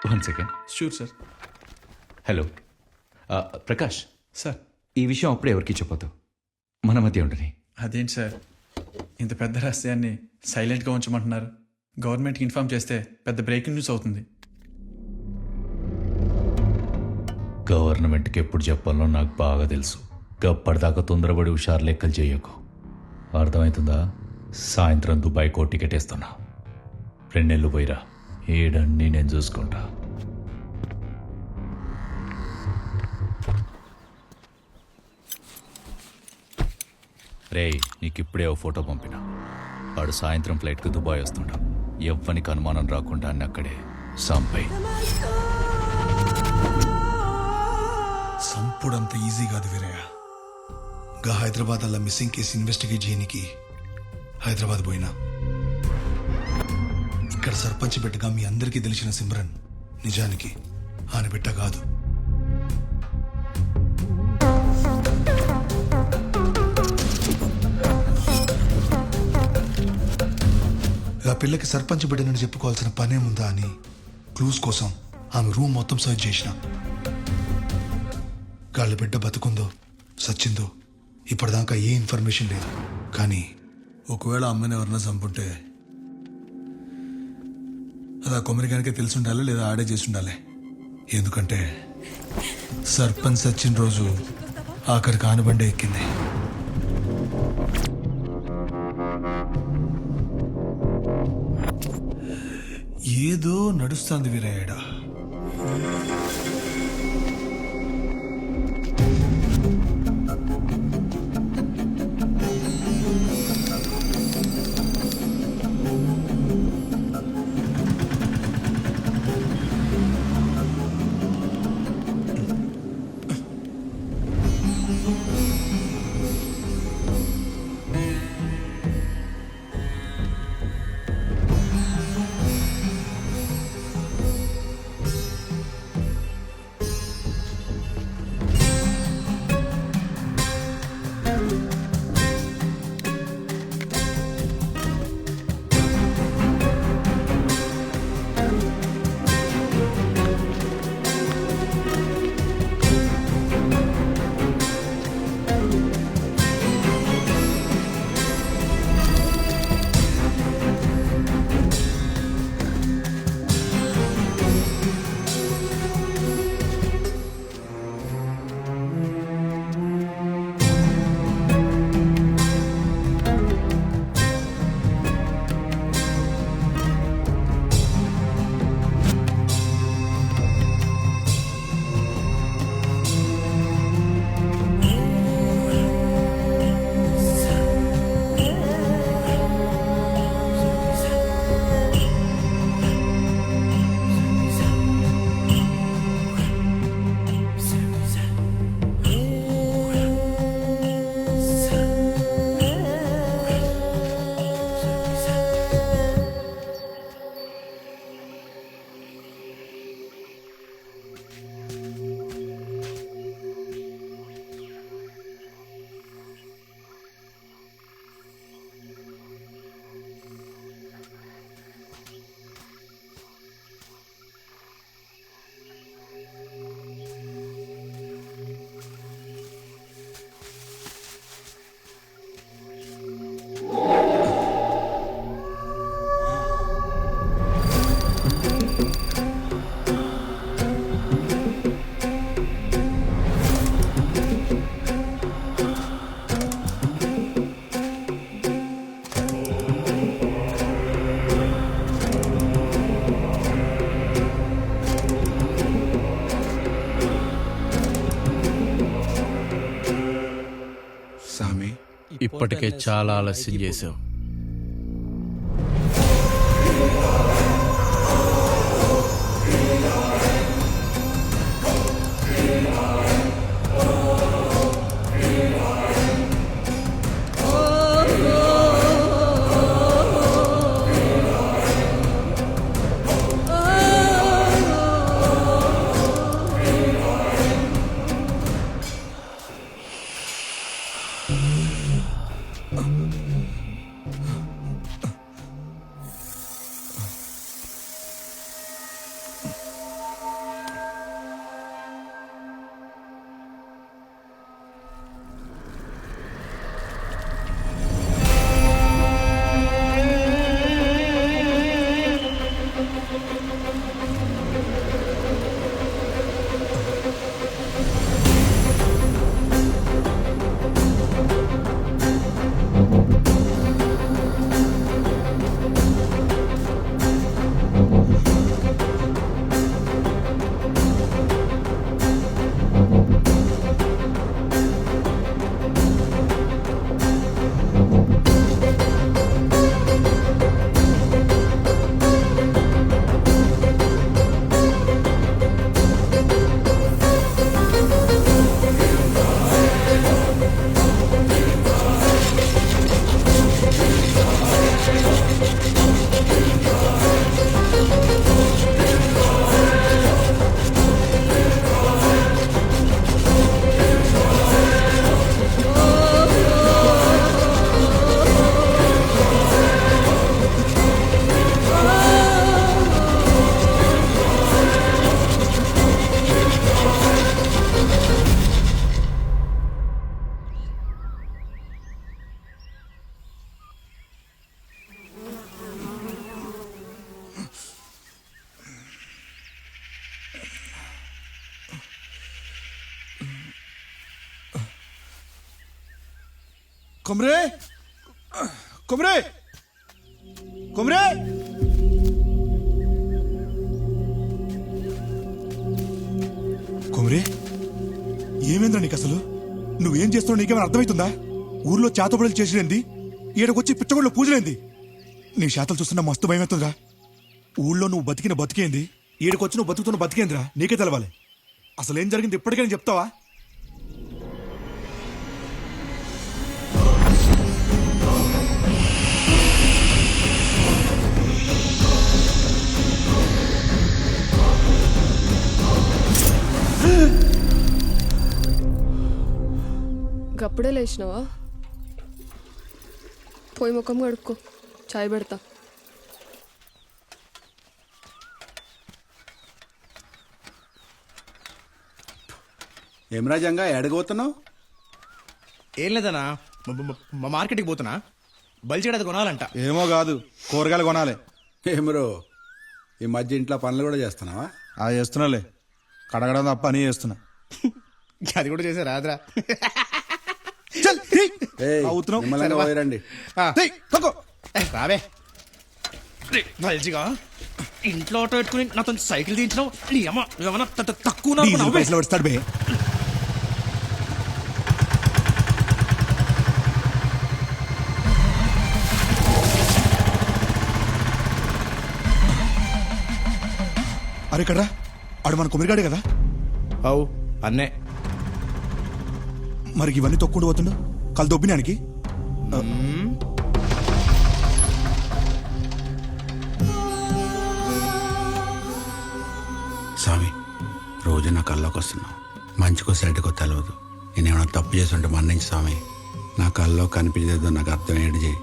One second. Sure sir. Hello Prakash, sir ఈ విషయం అప్పుడే ఎవరికి చెప్పొద్దు, మన మధ్య ఉండని. అదేంటి సార్ ఇంత పెద్ద రహస్యాన్ని సైలెంట్గా ఉంచమంటున్నారు? గవర్నమెంట్కి ఇన్ఫార్మ్ చేస్తే పెద్ద బ్రేకింగ్ న్యూస్ అవుతుంది. గవర్నమెంట్కి ఎప్పుడు చెప్పాలో నాకు బాగా తెలుసు. గప్పటిదాకా తొందరపడి హుషారు లెక్కలు చేయకు, అర్థమవుతుందా? సాయంత్రం దుబాయ్కో టికెట్ వేస్తున్నా, 2 నెలలు పోయిరా, ఏడన్నీ నేను చూసుకుంటా. రేయ్, నీకు ఇప్పుడే ఓ ఫోటో పంపిన. వాడు సాయంత్రం ఫ్లైట్కి దుబాయ్ వస్తుంటా. ఎవ్వనికి అనుమానం రాకుండా అన్ని అక్కడే సంపై. సంపుడంత ఈజీ కాదు వీరయ్య. గా హైదరాబాద్ అలా మిస్సింగ్ కేసు ఇన్వెస్టిగేట్ చేయనికి హైదరాబాద్ పోయినా. ఇక్కడ సర్పంచ్ బిడ్డగా మీ అందరికీ తెలిసిన సిమ్రన్ నిజానికి ఆయన బిడ్డ కాదు. ఆ పిల్లకి సర్పంచ్ బిడ్డనని చెప్పుకోవాల్సిన పనేముందా అని క్లూస్ కోసం ఆమె రూమ్ మొత్తం సర్చ్ చేసిన. గాళ్ళ బిడ్డ బతుకుందో సచ్చిందో ఇప్పటిదాకా ఏ ఇన్ఫర్మేషన్ లేదు. కానీ ఒకవేళ అమ్మని ఎవరన్నా చంపుంటే అది ఆ కొమరిగానికే తెలిసి ఉండాలి, లేదా ఆడే చేసి ఉండాలి. ఎందుకంటే సర్పంచ్ సచ్చిన రోజు ఆఖరికి ఆనబండే ఎక్కింది. ఏదో నడుస్తుంది వీరయ్యడా. ఇప్పటికే చాలా ఆలస్యం చేశాం. కొమరే కొమరే కొమరే కొమరే ఏమైందిరా నీకు అసలు? నువ్వేం చేస్తున్నావు నీకేమైనా అర్థమవుతుందా? ఊర్లో చేతబడులు చేసిరేంది, ఈడకొచ్చి పిచ్చగొండలో పూజలేంది? నీ శాతలు చూస్తున్నా మస్తు భయమవుతుందిరా. ఊళ్ళో నువ్వు బతికిన బతికేంది, ఈడకొచ్చి నువ్వు బతుకుతున్న బతికేందిరా నీకే తెలవాలి. అసలు ఏం జరిగింది ఇప్పటికైనా చెప్తావా? గప్పుడే లేచినావా? పోయి ముఖం కడుక్కో, చాయ్ పెడతా. ఏం రాజంగా ఎడగబోతున్నావు? ఏం లేదన్నా, మా మార్కెట్కి పోతున్నా, బలిచేడది కొనాలంట. ఏమో కాదు, కూరగాయలు కొనాలి. ఏమరో ఈ మధ్య ఇంట్లో పనులు కూడా చేస్తున్నావా? అది చేస్తున్నాలే, కడగడం తప్ప అని చేస్తున్నా. అది కూడా చేసా రాదురా. ఏయ్, అవుతున్నావు. నిమ్మలంగా పోయిరండి. రావే బలిజిగా ఇంట్లో ఆటో పెట్టుకుని నాతో సైకిల్ తీయించినావు. నీ అమ్మ ఏమన్నా తక్కువ డీజిల్ పైసలు పడతాడు బే. అరే కడ్రా, ఆడు మన కుమిరిగాడే కదా? అవు అన్నే. మరి ఇవన్నీ తొక్కుంటూ పోతుండు కళ్ళు దొబ్బినానికి. స్వామి, రోజు నా కల్లోకి వస్తున్నావు. మంచికో సెడ్కో తెలియదు. నేనేమైనా తప్పు చేస్తుంటే మన్నించి స్వామి. నా కల్లో కనిపించేదో నాకు అర్థం ఏంటి చేయి.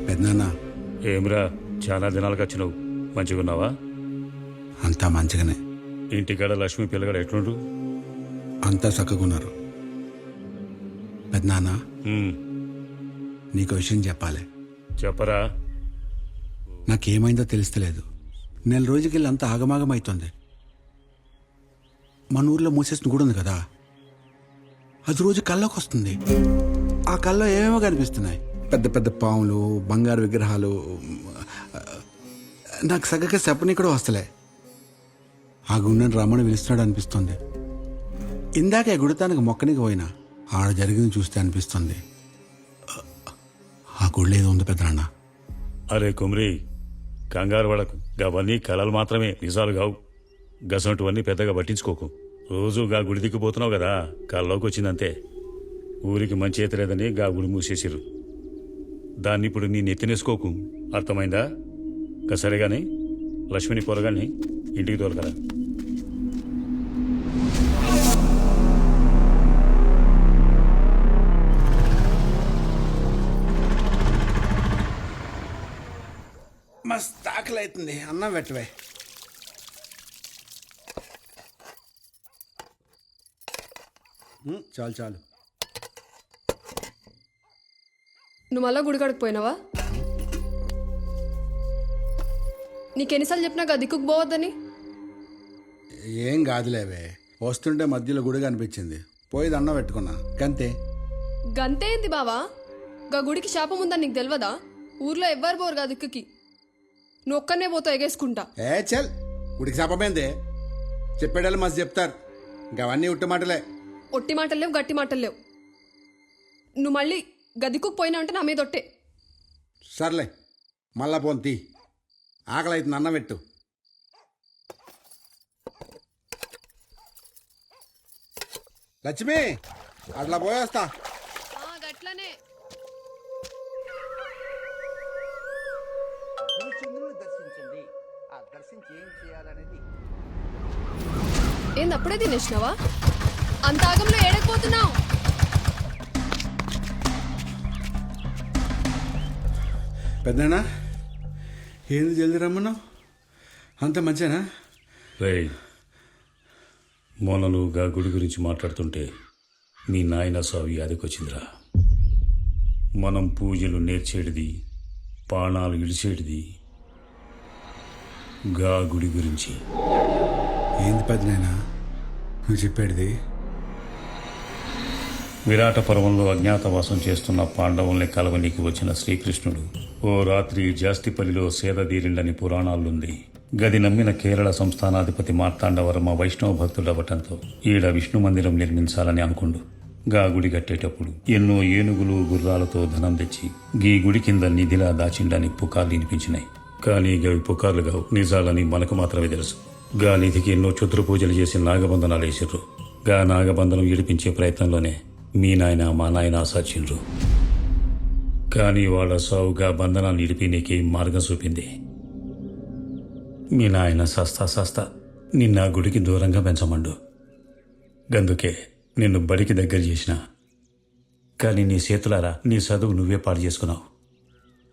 పెద్దనాన్న, ఏమిరా చాలా దినాలకు వచ్చినావు, మంచిగున్నావా? అంతా మంచిగానే. ఇంటికాడ లక్ష్మి పిల్లగాడు ఎట్లుండు? అంతా చక్కగున్నారు. పెద్దనాన్న, ఉమ్, నీకు విషయం చెప్పాలి. చెప్పరా. నాకేమైందో తెలుస్తలేదు. నెల రోజుకెళ్ళి అంత ఆగమాగమైతుంది. మన ఊర్లో మూసేసిన గుడి ఉంది కదా, అది రోజు కల్లోకి వస్తుంది. ఆ కల్లో ఏమేమో కనిపిస్తున్నాయి. పెద్ద పెద్ద పాములు, బంగారు విగ్రహాలు. నాకు సగగా చెప్పని కూడా వస్తలే. ఆ గుండెని రమ్మని పిలుస్తున్నాడు అనిపిస్తుంది. ఇందాక గుడితానికి మొక్కనికి పోయినా ఆడ జరిగింది చూస్తే అనిపిస్తుంది. ఆ గుడిలో ఏదో ఉంది పెద్దనాన్న. అరే కుమ్రి, కంగారు పడకు. గవన్నీ కళలు మాత్రమే, నిజాలు కావు. గసంటువన్నీ పెద్దగా పట్టించుకోకు. రోజు గా గుడి దిక్కుపోతున్నావు కదా, కళ్ళలోకి వచ్చిందంతే. ఊరికి మంచి ఎత్తలేదని గా గుడి మూసేసిరు. దాన్ని ఇప్పుడు నీ నెత్తినేసుకోకు, అర్థమైందా? సరేగాని లక్ష్మిని పొరగాని ఇంటికి తోలకరా. మస్తు ఆకలి అవుతుంది, అన్నం పెట్టవే. చాలు చాలు. నువ్వు మళ్ళా గుడికాడికి పోయినావా? నీకెన్నిసార్లు చెప్పినా గా దిక్కుకు పోవద్దని? ఏం కాదులేవే, వస్తుంటే మధ్యలో గుడి కనిపించింది, పోయి దండం పెట్టుకున్నా, గంతే. గంతే ఏంది బావా? గా గుడికి శాపం ఉందని నీకు తెలియదా? ఊర్లో ఎవ్వరు పోరు గా దిక్కుకి, నువ్వు ఒక్కనే పోతావు ఎగేసుకుంటా. ఏ చల్, గుడికి శాపమైందే. చెప్పేటోళ్ళు మస్తు చెప్తారు, అవన్నీ ఉట్టి మాటలే. ఒట్టి మాటలు లేవు, గట్టి మాటలు లేవు. నువ్వు మళ్ళీ గదిక్కుకు పోయినా అంటే నా మీద ఒట్టే. సర్లే మళ్ళా పోన్ తీ. ఆకలి అవుతుంది, అన్నం పెట్టు. లక్ష్మి అట్లా పోయేస్తా. గట్లనే దర్శించండి. ఆ దర్శించి ఏం చేయాలనేది ఏంది అప్పుడే తినేసినావా? అంత ఆగంలో ఏడకపోతున్నావు? పెద్దనా ఏంది జల్దీ రమ్మన్నావు? అంత మంచినా? రేయ్, మొన్న నువ్వుగా గుడి గురించి మాట్లాడుతుంటే మీ నాయన సావి అదికొచ్చిందిరా. మనం పూజలు నేర్చేటిది, పాణాలు ఇడిచేటిది గా గుడి గురించి. ఏంది పెద్దనైనా నువ్వు చెప్పేది? విరాట పర్వంలో అజ్ఞాతవాసం చేస్తున్న పాండవుల్ని కలవనీకి వచ్చిన శ్రీకృష్ణుడు ఓ రాత్రి జాస్తిపల్లిలో సేదదీరిండని పురాణాలుంది. గది నమ్మిన కేరళ సంస్థానాధిపతి మార్తాండవర్మ వైష్ణవ భక్తుడవటంతో ఈడ విష్ణు మందిరం నిర్మించాలని అనుకుండు. గా గుడి కట్టేటప్పుడు ఎన్నో ఏనుగులు గుర్రాలతో ధనం తెచ్చి గీ గుడి కింద నిధిలా దాచిండని పుకార్లు వినిపించినాయి. కానీ గవి పుకార్లు కావు, నిజాలని మనకు మాత్రమే తెలుసు. గా నిధికి ఎన్నో క్షుద్ర పూజలు చేసి నాగబంధనాలు వేసిర్రు. గా నాగబంధనం ఈడిపించే ప్రయత్నంలోనే మీ నాయన మా నాయన సచ్చిండ్రు. కానీ వాళ్ళ సావుగా బంధనాన్ని ఇడిపి నీకే మార్గం చూపింది. మీ నాయన సస్తా నిన్న గుడికి దూరంగా పెంచమండు. గందుకే నిన్ను బడికి దగ్గర చేసిన. కానీ నీ చేతులారా నీ చదువు నువ్వే పాడు చేసుకున్నావు.